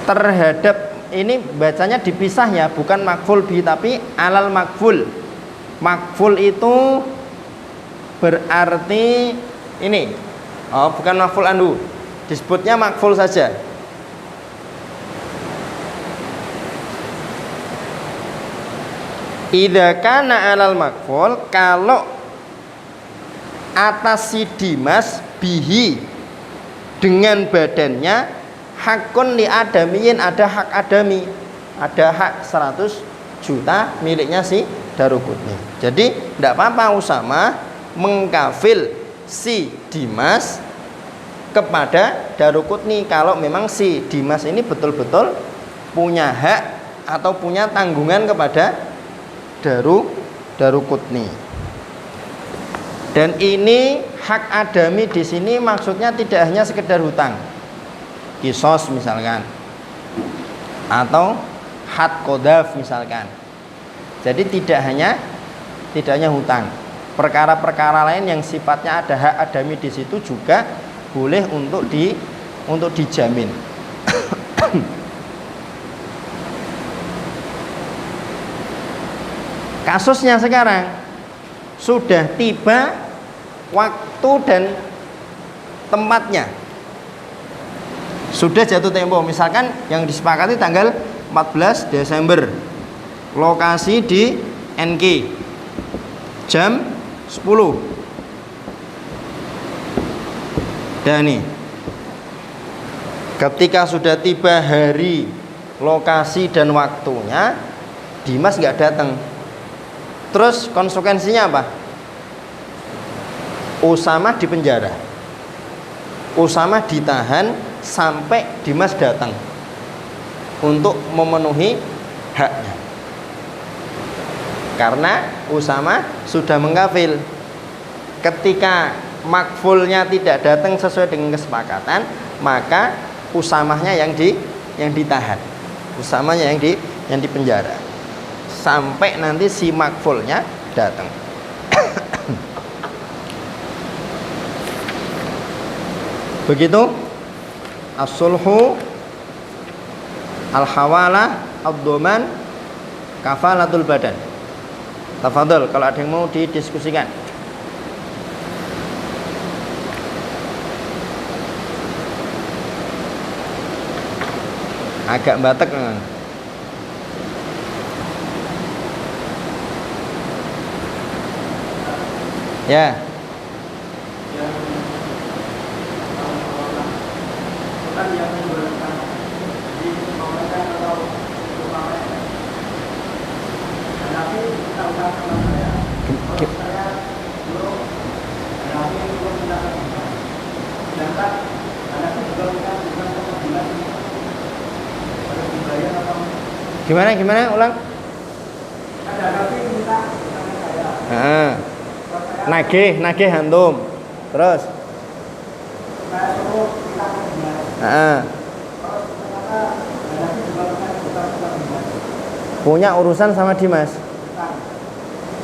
terhadap, ini bacanya dipisah ya, bukan makful bi tapi alal makful. Makful itu berarti ini, bukan makful anhu, disebutnya makful saja. Idza kana alal makful, kalau atas si Dimas bihi dengan badannya, hakun li adamiyin, ada hak adami, ada hak 100 juta miliknya si Daruqutni. Jadi tidak apa-apa Usama mengkafil si Dimas kepada Daruqutni kalau memang si Dimas ini betul-betul punya hak atau punya tanggungan kepada Daruqutni. Dan ini hak adami di sini maksudnya tidak hanya sekedar hutang, kisos misalkan, atau had qadhaf misalkan. Jadi tidak hanya hutang, perkara-perkara lain yang sifatnya ada hak adami di situ juga boleh untuk dijamin. Kasusnya sekarang sudah tiba waktu dan tempatnya, sudah jatuh tempo. Misalkan yang disepakati tanggal 14 Desember, lokasi di NK, jam 10. Dan nih, ketika sudah tiba hari, lokasi dan waktunya, Dimas nggak datang. Terus konsekuensinya apa? Usama dipenjara, Usama ditahan sampai Dimas datang untuk memenuhi haknya. Karena Usama sudah mengkafil. Ketika makfulnya tidak datang sesuai dengan kesepakatan, maka Usamahnya yang ditahan, Usamanya yang dipenjara sampai nanti si makfulnya datang. Begitu as-sulhu, al-hawalah, ad-dhaman, kafalatul badan. Tafadhol kalau ada yang mau didiskusikan. Agak batek kan? Ya. Gimana ulang? Ada nabi minta saya. Nagih antum. Terus saya suruh minta punya urusan sama Dimas.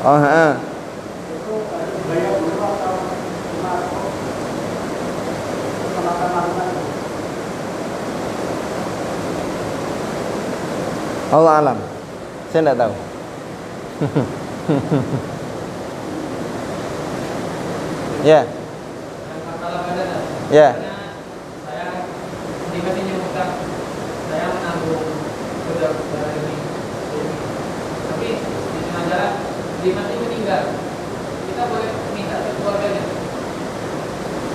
Oh, itu bayar dulu atau Allah alam, saya tidak tahu. Ya. Ya. Saya Dimas ini bukan saya menanggung saudara ini. Tapi di tengah jalan Dimas ini meninggal. Kita boleh minta ke keluarganya.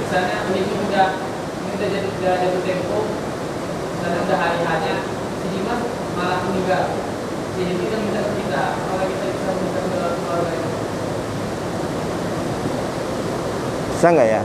Misalnya ini sudah jatuh tempo, misalnya sudah hari-harinya si Dimas malah meninggal. Jadi kita minta ke kita, kalau kita bisa minta ke keluarganya. Bisa nggak ya?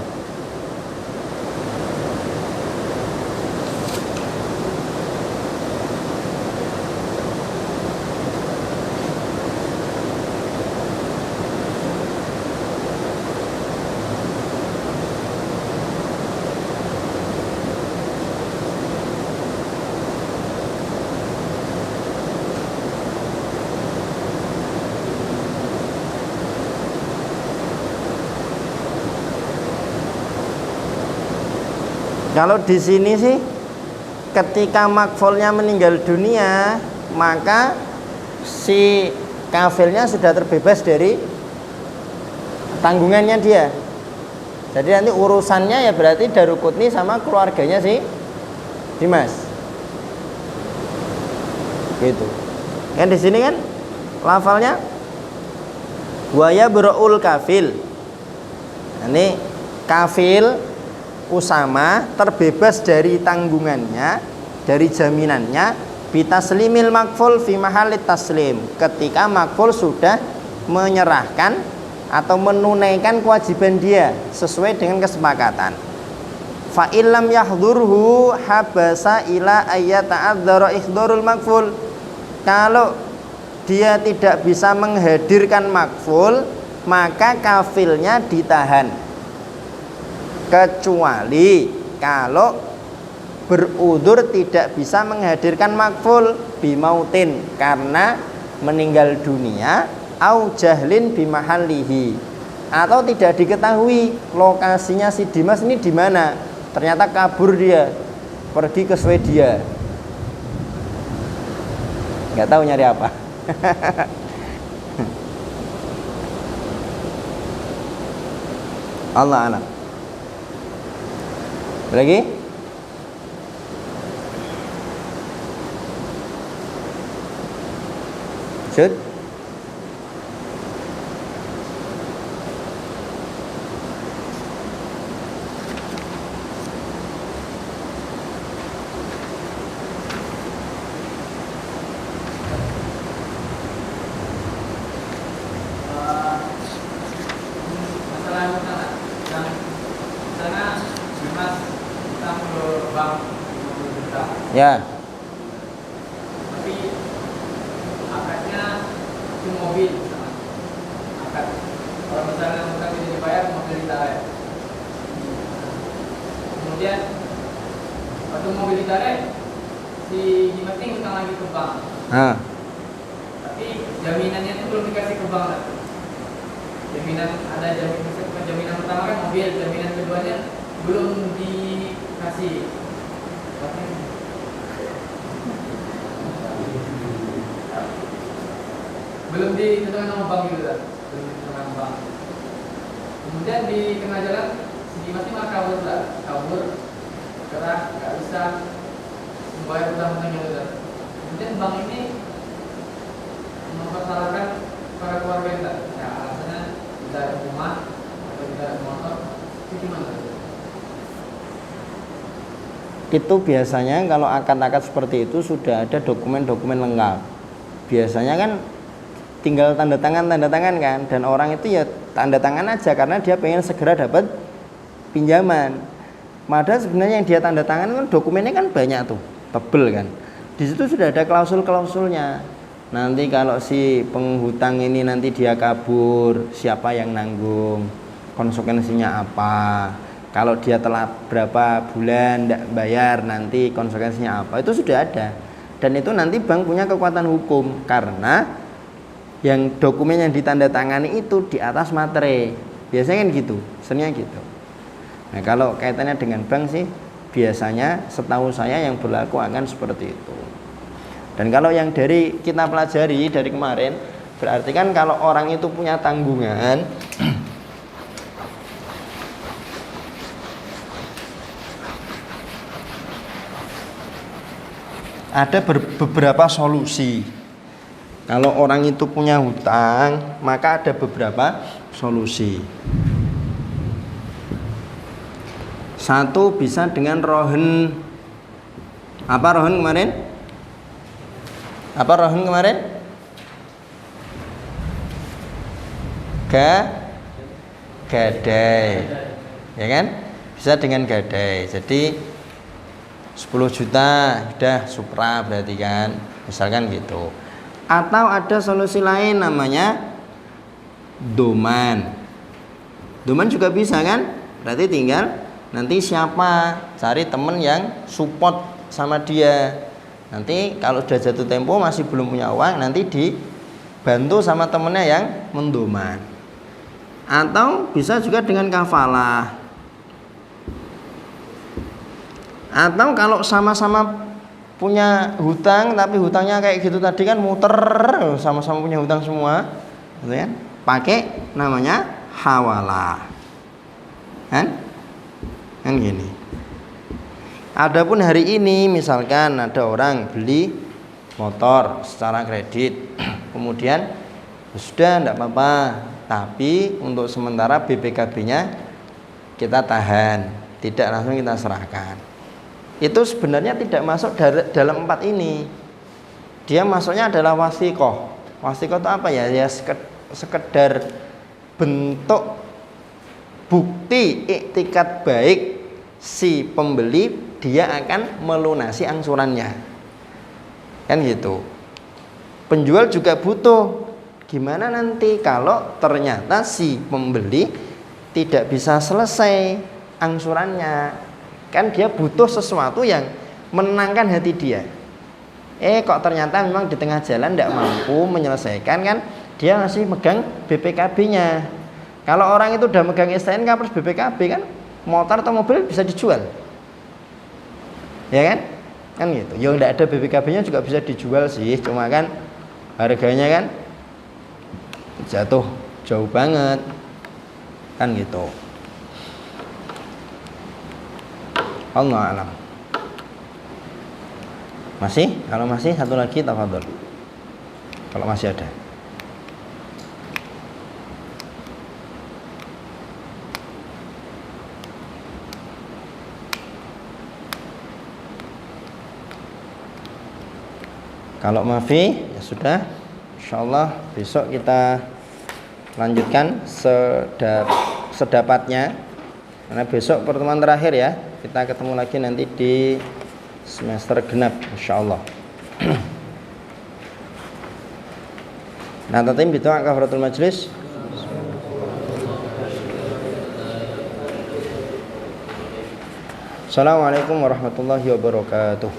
Kalau di sini sih ketika makfulnya meninggal dunia, maka si kafilnya sudah terbebas dari tanggungannya dia. Jadi nanti urusannya ya berarti Darukutni sama keluarganya si Dimas. Gitu. Kan di sini kan lafalnya waya berul kafil. Ini kafil Usama terbebas dari tanggungannya, dari jaminannya, bitaslimil makful fi mahalit taslim, ketika makful sudah menyerahkan atau menunaikan kewajiban dia sesuai dengan kesepakatan. Fa illam yahdurhu habasa ila ayyata'adzara ihdurul makful. Kalau dia tidak bisa menghadirkan makful, maka kafilnya ditahan. Kecuali kalau berudzur tidak bisa menghadirkan makful bimautin, karena meninggal dunia, au jahlin bimahallihi, atau tidak diketahui lokasinya si Dimas ini di mana. Ternyata kabur dia, pergi ke Swedia. nggak tahu nyari apa. Allah alam. Lagi? Sud? Ya. Tapi akadnya itu mobil, akad. Kalau misalnya utang tidak dibayar, mobil ditarik. Kemudian waktu mobil ditarik, si Dimas utang lagi ke bank. Tapi jaminannya itu belum dikasih ke bank. Jaminan ada jaminan pertama kan mobil, jaminan keduanya belum dikasih. Belum ditentukan sama bank gitu kan, belum ditentukan sama bank. Kemudian di tengah jalan si Dimas ini malah kabur karena nggak bisa membayar utang-utangnya gitu. Kemudian bank ini mempersalahkan para keluarga kita, ya alasannya tidak ada rumah atau tidak ada motor, itu gimana? Itu biasanya kalau akad-akad seperti itu sudah ada dokumen-dokumen lengkap. Biasanya kan tinggal tanda tangan kan, dan orang itu ya tanda tangan aja karena dia pengen segera dapat pinjaman. Padahal sebenarnya yang dia tanda tangan kan dokumennya kan banyak tuh, tebel kan. Di situ sudah ada klausul-klausulnya. Nanti kalau si penghutang ini nanti dia kabur, siapa yang nanggung? Konsekuensinya apa? Kalau dia telat berapa bulan tidak bayar, nanti konsekuensinya apa? Itu sudah ada. Dan itu nanti bank punya kekuatan hukum karena yang dokumen yang ditandatangani itu di atas materai. Biasanya kan gitu, seringnya gitu. Nah, kalau kaitannya dengan bank sih biasanya setahu saya yang berlaku akan seperti itu. Dan kalau yang dari kita pelajari dari kemarin, berarti kan kalau orang itu punya tanggungan ada beberapa solusi. Kalau orang itu punya hutang, maka ada beberapa solusi. Satu bisa dengan rohen. Apa rohen kemarin? Apa rohen kemarin? Gadai. Ya kan? Bisa dengan gadai. Jadi 10 juta sudah supra berarti kan, misalkan gitu. Atau ada solusi lain namanya doman. Doman juga bisa kan? Berarti tinggal nanti siapa, cari temen yang support sama dia. Nanti kalau sudah jatuh tempo masih belum punya uang, nanti dibantu sama temennya yang mendoman. Atau bisa juga dengan kafalah. Atau kalau sama-sama punya hutang tapi hutangnya kayak gitu tadi kan muter, sama-sama punya hutang semua, gitu kan? Pakai namanya hawalah. Kan gini. Adapun hari ini misalkan ada orang beli motor secara kredit, kemudian sudah tidak apa-apa, tapi untuk sementara BPKB-nya kita tahan, tidak langsung kita serahkan. Itu sebenarnya tidak masuk dalam 4 ini. Dia masuknya adalah wasiqah. Wasiqah itu apa ya? Ya sekedar bentuk bukti iktikad baik si pembeli dia akan melunasi angsurannya. Kan gitu. Penjual juga butuh. Gimana nanti kalau ternyata si pembeli tidak bisa selesai angsurannya? Kan dia butuh sesuatu yang menenangkan hati dia. Kok ternyata memang di tengah jalan tidak mampu menyelesaikan, kan dia masih megang BPKB-nya. Kalau orang itu udah megang STNK plus BPKB kan motor atau mobil bisa dijual, ya kan? Kan gitu. Yang enggak ada BPKB-nya juga bisa dijual sih, cuma kan harganya kan jatuh jauh banget. Kan gitu. Allah alam. Masih? Kalau masih satu lagi tafadhol. Kalau masih ada. Kalau mafi ya sudah, insyaallah besok kita lanjutkan sedapatnya. Karena besok pertemuan terakhir ya. Kita ketemu lagi nanti di semester genap insyaallah. Nah, tatim bidu'a kafaratul majlis. Assalamualaikum warahmatullahi wabarakatuh.